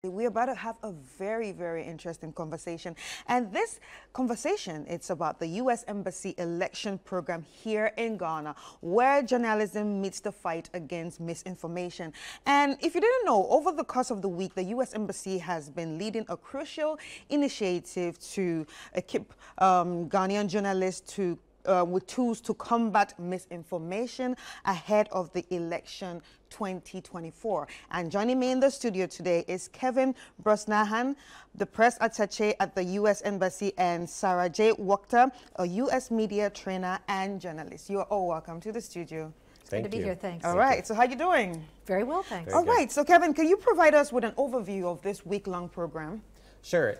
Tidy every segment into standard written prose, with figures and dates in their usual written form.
We're about to have a very, very interesting conversation. And this conversation, it's about the U.S. Embassy election program here in Ghana, where journalism meets the fight against misinformation. And if you didn't know, over the course of the week, the U.S. Embassy has been leading a crucial initiative to equip Ghanaian journalists with tools to combat misinformation ahead of the election 2024. And joining me in the studio today is Kevin Brosnahan, the press attaché at the U.S. Embassy, and Sarah J. Wachter, a U.S. media trainer and journalist. You are all welcome to the studio. It's good to be here, thanks. All right, so how you doing? Very well, thanks. All right, so Kevin, can you provide us with an overview of this week-long program? Sure.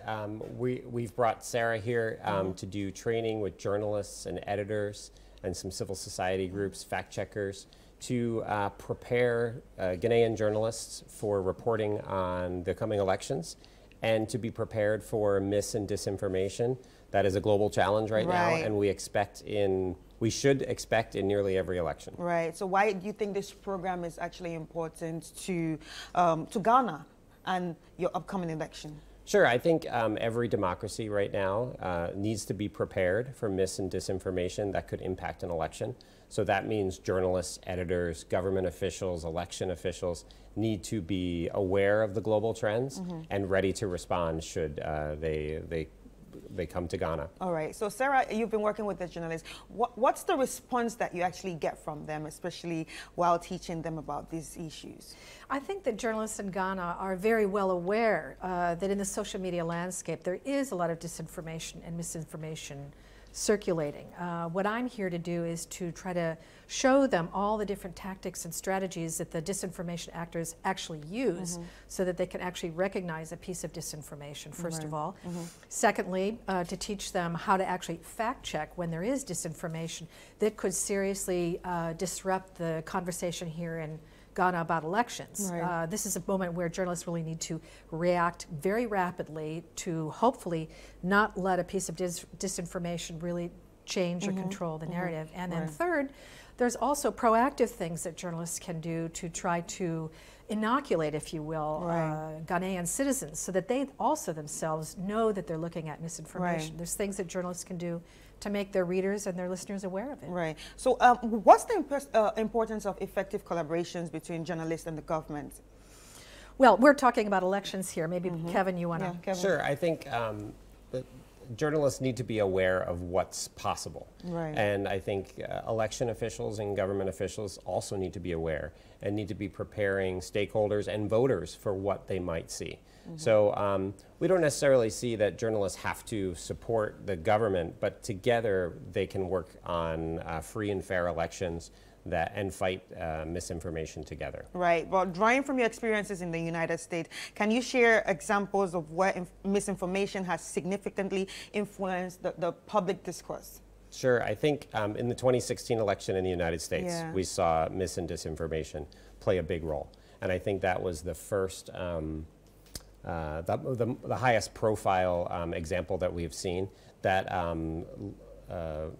We've brought Sarah here to do training with journalists and editors and some civil society groups, fact checkers, to prepare Ghanaian journalists for reporting on the coming elections and to be prepared for mis and disinformation. That is a global challenge right now, and we should expect in nearly every election. Right. So why do you think this program is actually important to Ghana and your upcoming election? Sure. I think every democracy right now needs to be prepared for mis and disinformation that could impact an election. So that means journalists, editors, government officials, election officials need to be aware of the global trends and ready to respond should they come to Ghana. All right. So Sarah, you've been working with the journalists. What's the response that you actually get from them, especially while teaching them about these issues? I think that journalists in Ghana are very well aware that in the social media landscape there is a lot of disinformation and misinformation circulating. What I'm here to do is to try to show them all the different tactics and strategies that the disinformation actors actually use so that they can actually recognize a piece of disinformation, first of all. Secondly, to teach them how to actually fact check when there is disinformation that could seriously disrupt the conversation here in Ghana about elections. This is a moment where journalists really need to react very rapidly to hopefully not let a piece of disinformation really change or control the narrative. And then third, there's also proactive things that journalists can do to try to inoculate, if you will, Ghanaian citizens so that they also themselves know that they're looking at misinformation. There's things that journalists can do to make their readers and their listeners aware of it. Right. So what's the importance of effective collaborations between journalists and the government? Well, we're talking about elections here. Maybe Kevin, you want to? Sure. I think journalists need to be aware of what's possible. And I think election officials and government officials also need to be aware and need to be preparing stakeholders and voters for what they might see. So we don't necessarily see that journalists have to support the government, but together they can work on free and fair elections and fight misinformation together. Right. Well, drawing from your experiences in the United States, can you share examples of where misinformation has significantly influenced the public discourse? Sure. I think in the 2016 election in the United States, we saw mis and disinformation play a big role. And I think that was the first, the highest profile example that we've seen that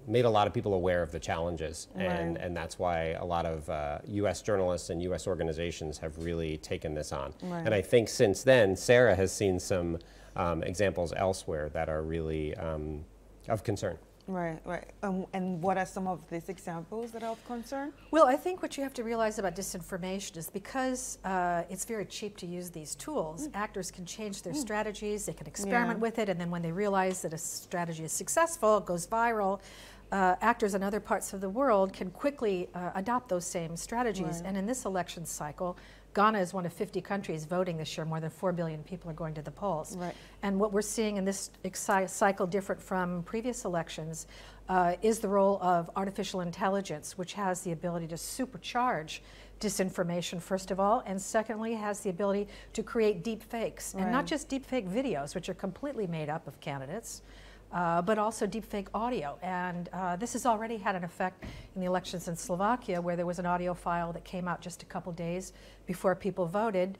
made a lot of people aware of the challenges, and that's why a lot of U.S. journalists and U.S. organizations have really taken this on. And I think since then, Sarah has seen some examples elsewhere that are really of concern. Right. And what are some of these examples that are of concern? Well, I think what you have to realize about disinformation is because it's very cheap to use these tools, actors can change their strategies, they can experiment with it, and then when they realize that a strategy is successful, it goes viral, actors in other parts of the world can quickly adopt those same strategies. And in this election cycle, Ghana is one of 50 countries voting this year. More than 4 billion people are going to the polls. And what we're seeing in this cycle, different from previous elections, is the role of artificial intelligence, which has the ability to supercharge disinformation, first of all, and secondly, has the ability to create deep fakes. And not just deep fake videos, which are completely made up of candidates, but also deepfake audio. And this has already had an effect in the elections in Slovakia, where there was an audio file that came out just a couple days before people voted,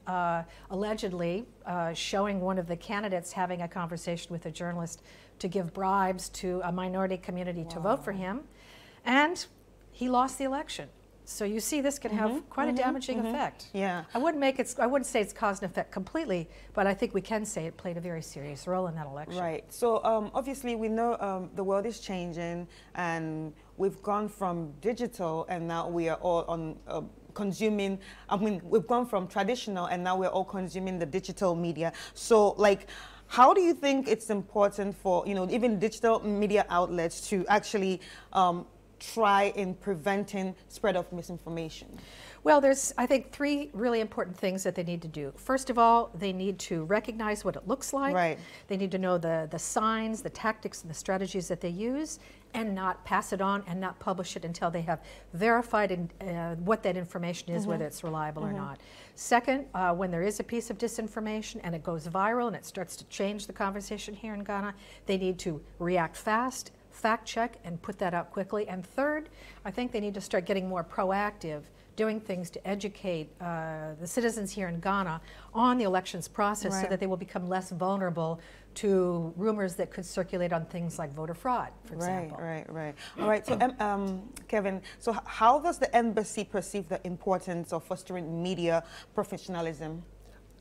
allegedly showing one of the candidates having a conversation with a journalist to give bribes to a minority community to vote for him. And he lost the election. So you see, this can have quite a damaging effect. Yeah. I wouldn't say it's cause and effect completely, but I think we can say it played a very serious role in that election. Right. So obviously we know the world is changing, and we've gone from digital, and now we are all on consuming. I mean, we've gone from traditional, and now we're all consuming the digital media. So, like, how do you think it's important for, you know, even digital media outlets to actually try in preventing spread of misinformation? Well, there's, I think, three really important things that they need to do. First of all, they need to recognize what it looks like. Right. They need to know the signs, the tactics, and the strategies that they use, and not pass it on and not publish it until they have verified what that information is, whether it's reliable or not. Second, when there is a piece of disinformation and it goes viral and it starts to change the conversation here in Ghana, they need to react fast, fact check, and put that out quickly. And third, I think they need to start getting more proactive, doing things to educate the citizens here in Ghana on the elections process, so that they will become less vulnerable to rumors that could circulate on things like voter fraud, for example. Right. All right, so Kevin, so how does the embassy perceive the importance of fostering media professionalism?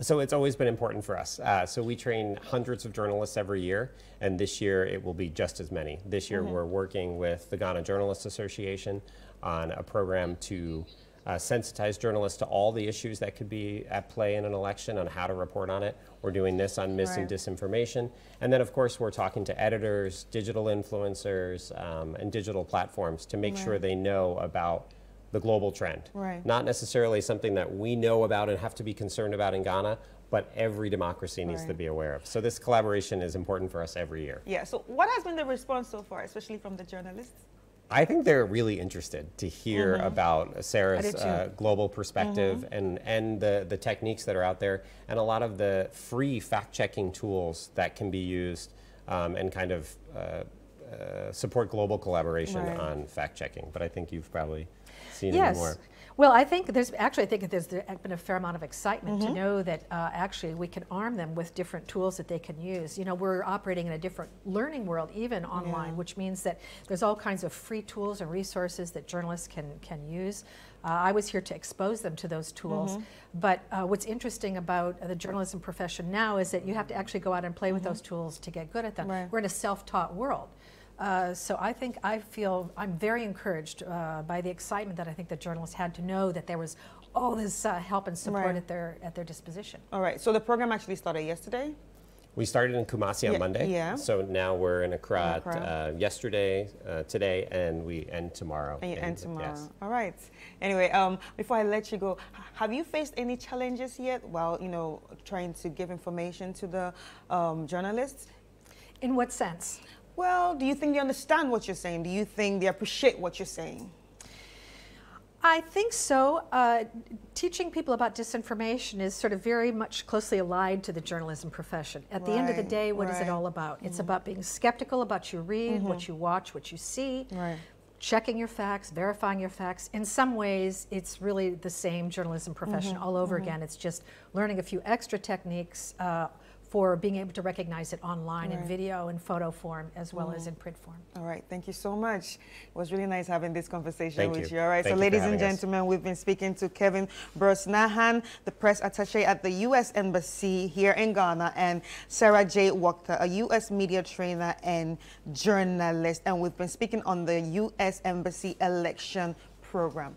So it's always been important for us. So we train hundreds of journalists every year, and this year it will be just as many. This year we're working with the Ghana Journalists Association on a program to sensitize journalists to all the issues that could be at play in an election, on how to report on it. We're doing this on mis and disinformation. And then, of course, we're talking to editors, digital influencers, and digital platforms to make sure they know about the global trend. Not necessarily something that we know about and have to be concerned about in Ghana, but every democracy needs to be aware of. So this collaboration is important for us every year. Yeah, so what has been the response so far, especially from the journalists? I think they're really interested to hear about Sarah's global perspective and the techniques that are out there, and a lot of the free fact-checking tools that can be used and kind of support global collaboration on fact-checking. But I think you've probably seen it more. Well, I think there's been a fair amount of excitement to know that actually we can arm them with different tools that they can use. You know, we're operating in a different learning world, even online, which means that there's all kinds of free tools and resources that journalists can use. I was here to expose them to those tools. But what's interesting about the journalism profession now is that you have to actually go out and play with those tools to get good at them. We're in a self-taught world. So I feel I'm very encouraged by the excitement that I think the journalists had to know that there was all this help and support at their disposition. All right, so the program actually started yesterday? We started in Kumasi on Monday. So now we're in Accra yesterday, today, and we end tomorrow. And you end tomorrow. All right. Anyway, before I let you go, have you faced any challenges yet while, you know, trying to give information to the journalists? In what sense? Well, do you think they understand what you're saying? Do you think they appreciate what you're saying? I think so. Teaching people about disinformation is sort of very much closely allied to the journalism profession. At the end of the day, what is it all about? It's about being skeptical about what you read, what you watch, what you see, checking your facts, verifying your facts. In some ways, it's really the same journalism profession all over again. It's just learning a few extra techniques for being able to recognize it online in video and photo form as well as in print form. All right, thank you so much. It was really nice having this conversation with you. All right, Thank so you ladies and gentlemen, we've been speaking to Kevin Brosnahan, the press attaché at the U.S. Embassy here in Ghana, and Sarah J. Wachter, a U.S. media trainer and journalist, and we've been speaking on the U.S. Embassy election program.